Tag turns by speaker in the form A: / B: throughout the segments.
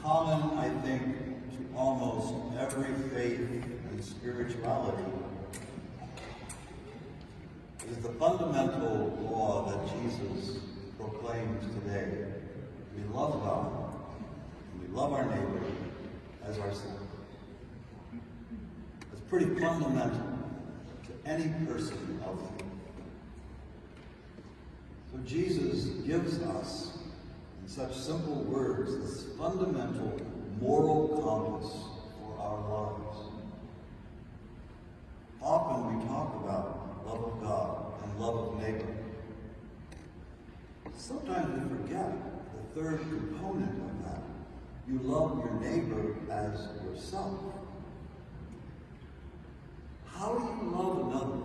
A: Common, I think, to almost every faith and spirituality is the fundamental law that Jesus proclaims today. We love God, and we love our neighbor as ourselves. It's pretty fundamental to any person of faith. So Jesus gives us, in such simple words, this fundamental moral compass for our lives. Often we talk about love of God and love of neighbor. Sometimes we forget the third component of that. You love your neighbor as yourself. How do you love another?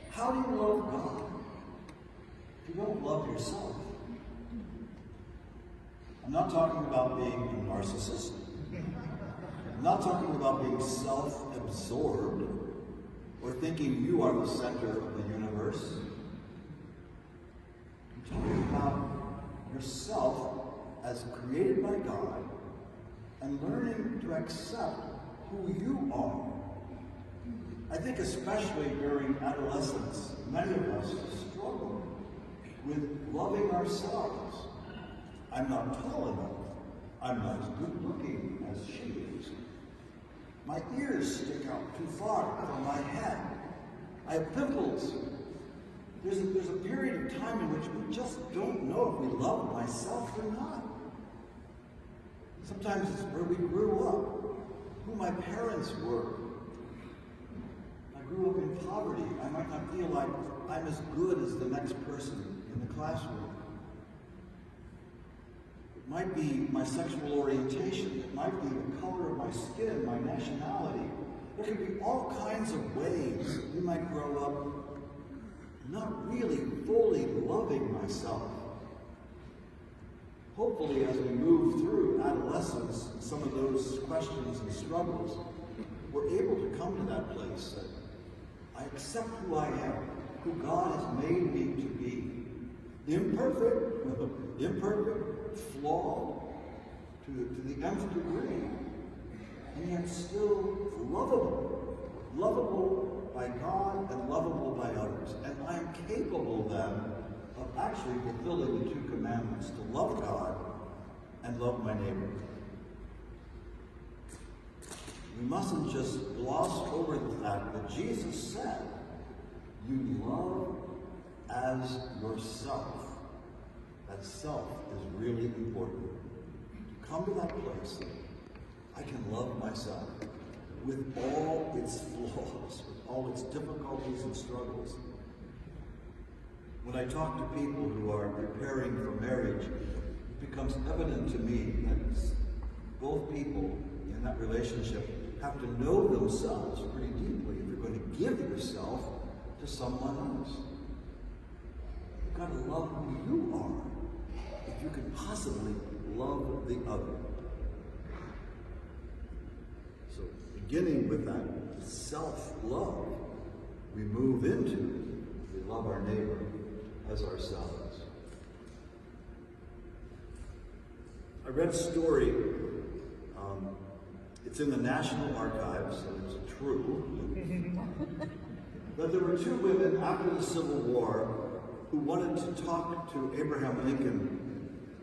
A: How do you love God if you don't love yourself? I'm not talking about being a narcissist. I'm not talking about being self-absorbed or thinking you are the center of the universe. I'm talking about yourself as created by God and learning to accept who you are. I think especially during adolescence, many of us struggle with loving ourselves. I'm not tall enough. I'm not as good looking as she is. My ears stick out too far from my head. I have pimples. There's a period of time in which we just don't know if we love myself or not. Sometimes it's where we grew up, who my parents were. I grew up in poverty. I might not feel like I'm as good as the next person in the classroom. It might be my sexual orientation. It might be the color of my skin, my nationality. There could be all kinds of ways we might grow up not really fully loving myself. Hopefully, as we move through adolescence, some of those questions and struggles, we're able to come to that place that I accept who I am, who God has made me to be. Imperfect, flawed to the nth degree, and yet still lovable by God and lovable by others. And I am capable then of actually fulfilling the two commandments, to love God and love my neighbor. We mustn't just gloss over the fact that Jesus said, you love as yourself. That self is really important. To come to that place, I can love myself with all its flaws, with all its difficulties and struggles. When I talk to people who are preparing for marriage, it becomes evident to me that both people in that relationship have to know themselves pretty deeply if you're going to give yourself to someone else. You've got to love who you are if you can possibly love the other. So beginning with that self-love, we move into we love our neighbor as ourselves. I read a story, it's in the National Archives, so it's true, that there were two women after the Civil War who wanted to talk to Abraham Lincoln.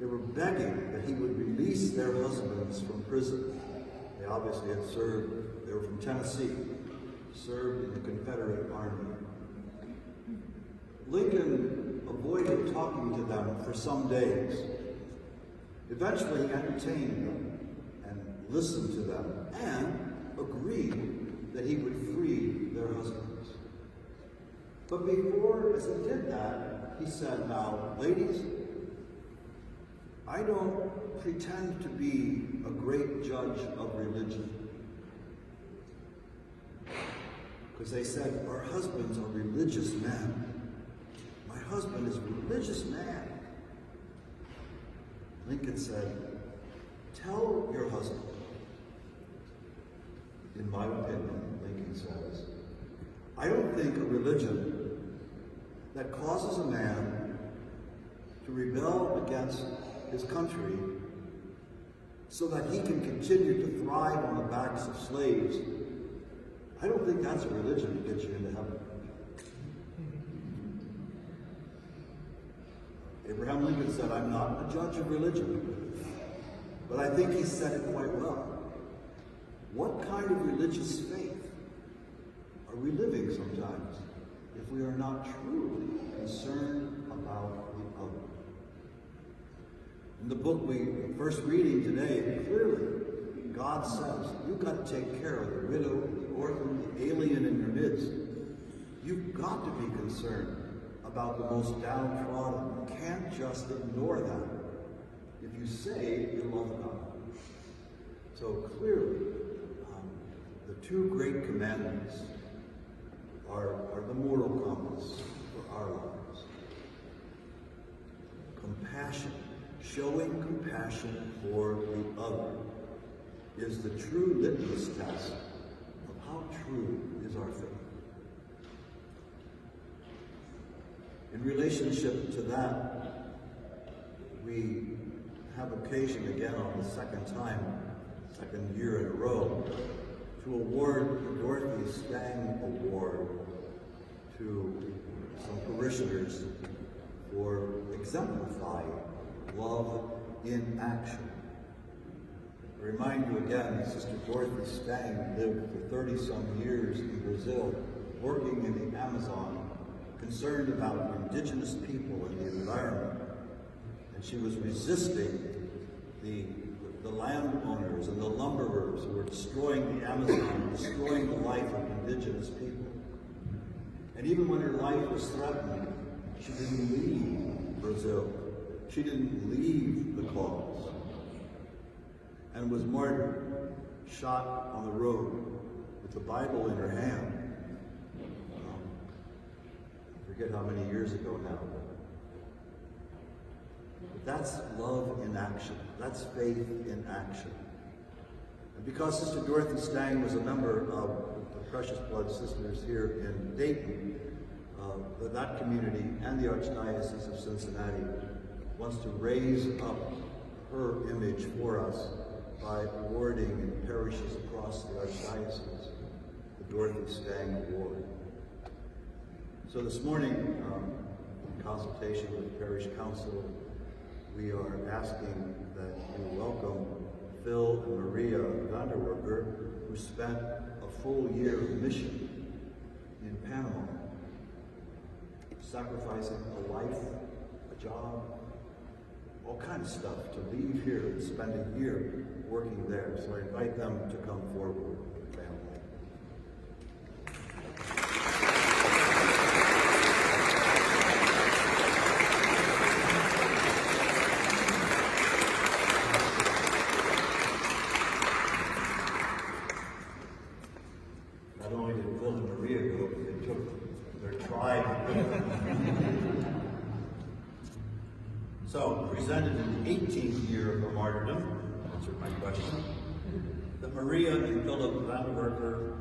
A: They were begging that he would release their husbands from prison. They obviously had served, they were from Tennessee, served in the Confederate Army. Lincoln avoided talking to them for some days. Eventually he entertained them and listened to them and agreed that he would free their husbands. But before, as he did that, he said, now, ladies, I don't pretend to be a great judge of religion. Because they said, our husbands are religious men. My husband is a religious man. Lincoln said, tell your husband, in my opinion, Lincoln says, I don't think a religion that causes a man to rebel against his country so that he can continue to thrive on the backs of slaves, I don't think that's a religion that gets you into heaven. Abraham Lincoln said, "I'm not a judge of religion," but I think he said it quite well. What kind of religious faith are we living sometimes if we are not truly concerned about the other? In the book we're first reading today, clearly God says, you've got to take care of the widow, the orphan, the alien in your midst. You've got to be concerned about the most downtrodden. You can't just ignore that if you say you love God. So clearly, the two great commandments are the moral compass for our lives. Compassion, showing compassion for the other, is the true litmus test of how true is our faith. In relationship to that, we have occasion again on the second year in a row, to award the Dorothy Stang Award to some parishioners for exemplifying love in action. I remind you again that Sister Dorothy Stang lived for 30-some years in Brazil, working in the Amazon, concerned about indigenous people and the environment. And she was resisting the landowners and the lumberers who were destroying the Amazon, destroying the life of indigenous people. And even when her life was threatened, she didn't leave Brazil. She didn't leave the cause. And was martyred, shot on the road with the Bible in her hand. I forget how many years ago now. But that's love in action. That's faith in action. And because Sister Dorothy Stang was a member of the Precious Blood Sisters here in Dayton, that community and the Archdiocese of Cincinnati wants to raise up her image for us by awarding in parishes across the Archdiocese the Dorothy Stang Award. So this morning, in consultation with the Parish Council, we are asking that you welcome Phil and Maria Vanderwerker, who spent a full year of mission in Panama, sacrificing a life, a job, all kinds of stuff to leave here and spend a year working there. So I invite them to come forward, family. Not only did Phil and Maria go, but they took their tribe. So, presented in the 18th year of her martyrdom, answered my question, that Maria and Philip Vanderwerker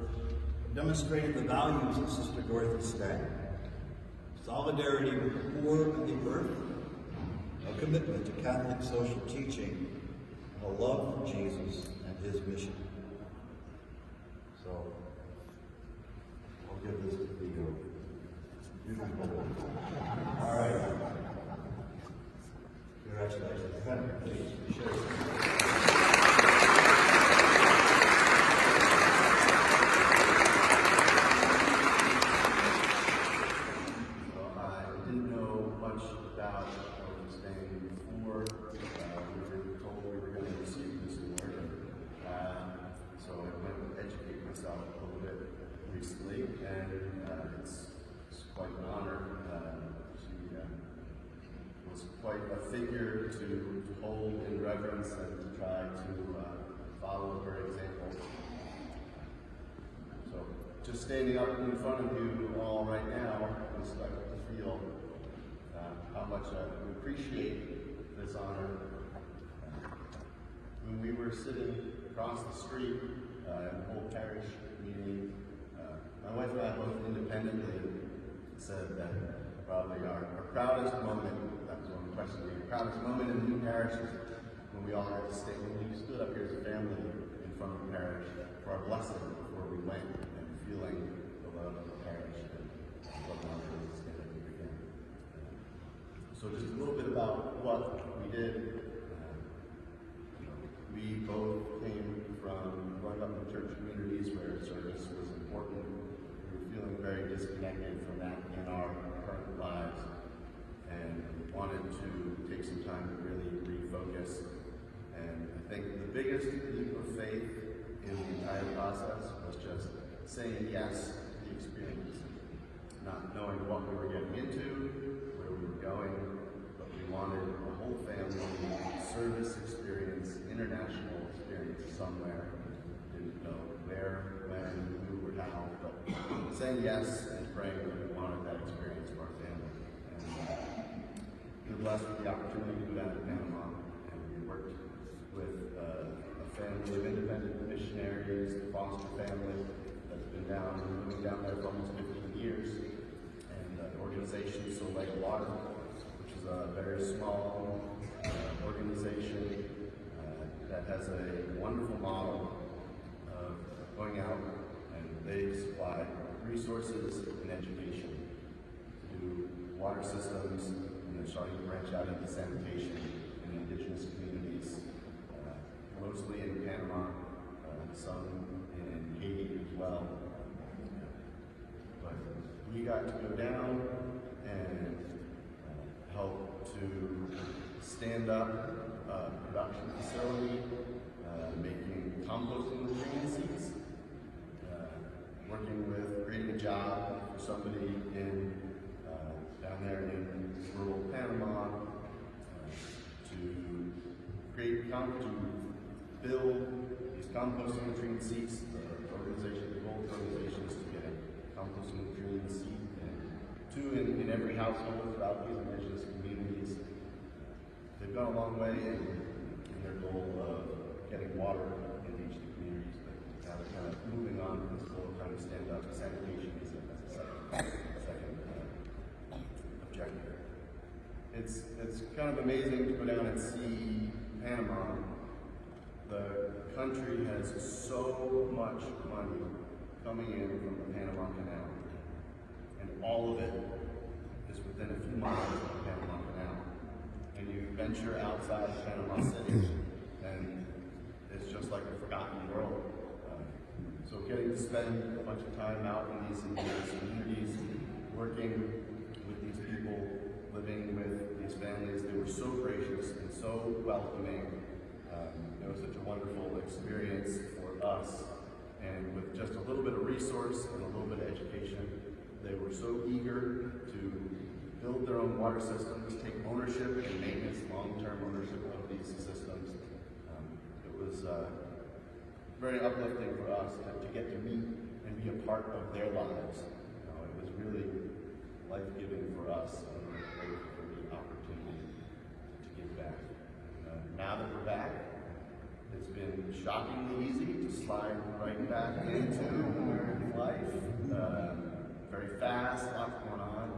A: demonstrated the values of Sister Dorothy Stang: solidarity with the poor and the earth, a commitment to Catholic social teaching, and a love for Jesus and his mission. So, I'll give this to Theo. All right. Congratulations. Henry, please share.
B: I didn't know much about Dorothy Stang before we were told we were going to receive this award. So I went to educate myself a little bit recently, and it's quite an honor. She was quite a figure to hold in reverence and to try to follow her example. So just standing up in front of you all right now, I'm starting to feel how much I appreciate this honor. When we were sitting across the street in the whole parish meeting, my wife and I both independently said that probably our proudest moment, that was one question, the proudest moment in the new parish is when we we all had to stay, when we stood up here as a family in front of the parish for our blessing before we went, and feeling the love of the parish and what love is in it again. So just a little bit about what we did. We both came from growing up in church communities where service was important. We were feeling very disconnected from that in our current lives, and wanted to take some time to really refocus. And I think the biggest leap of faith in the entire process was just saying yes to the experience, not knowing what we were getting into, where we were going, but we wanted a whole family service experience, international experience somewhere. Didn't know where, when, who, or how, but saying yes and praying that we wanted that experience for our family. And we were blessed with the opportunity to do that in Panama, and we worked with a family of independent missionaries, the foster family that's been living down there for almost 15 years, and the organization Soleil Water, which is a very small organization that has a wonderful model of going out, and they supply resources and education to water systems, and they're starting to branch out into sanitation in indigenous communities, mostly in Panama, some in Haiti as well. But we got to go down and help to stand up a production facility, making composting latrine seats, working with creating a job for somebody in down there in rural Panama to create to build these composting latrine seats. The organization, the goal of the organization is to get a composting latrine seat and two in every household throughout these indigenous communities. They've gone a long way in their goal of getting water into each of the communities, but now they're kind of moving on from this goal of trying to stand up to sanitation as a second objective. It's kind of amazing to go down and see Panama. The country has so much money coming in from the Panama Canal, and all of it is within a few miles of the Panama Canal. And you venture outside of Panama City, and it's just like a forgotten world. So getting to spend a bunch of time out in these indigenous communities, working with these people, living with these families, they were so gracious and so welcoming. It was such a wonderful experience for us, and with just a little bit of resource and a little bit of education, they were so eager to build their own water systems, take ownership and maintenance, long-term ownership of these systems. It was very uplifting for us to get to meet and be a part of their lives. It was really life-giving for us, and we're grateful for the opportunity to give back. Now that we're back, it's been shockingly easy to slide right back into American life. Very fast, lots going on.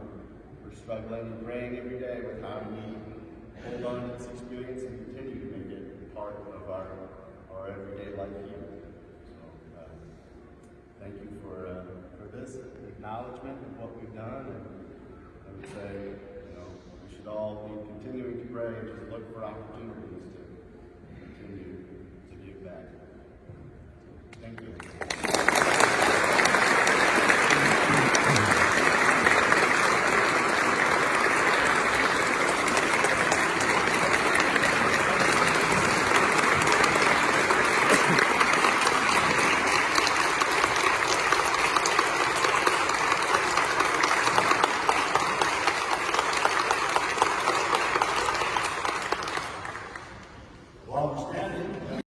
B: We're struggling and praying every day with how we hold on to this experience and continue to make it part of our everyday life here. So, thank you for this acknowledgement of what we've done, and I would say, we should all be continuing to pray and just look for opportunities to continue to give back. Thank you.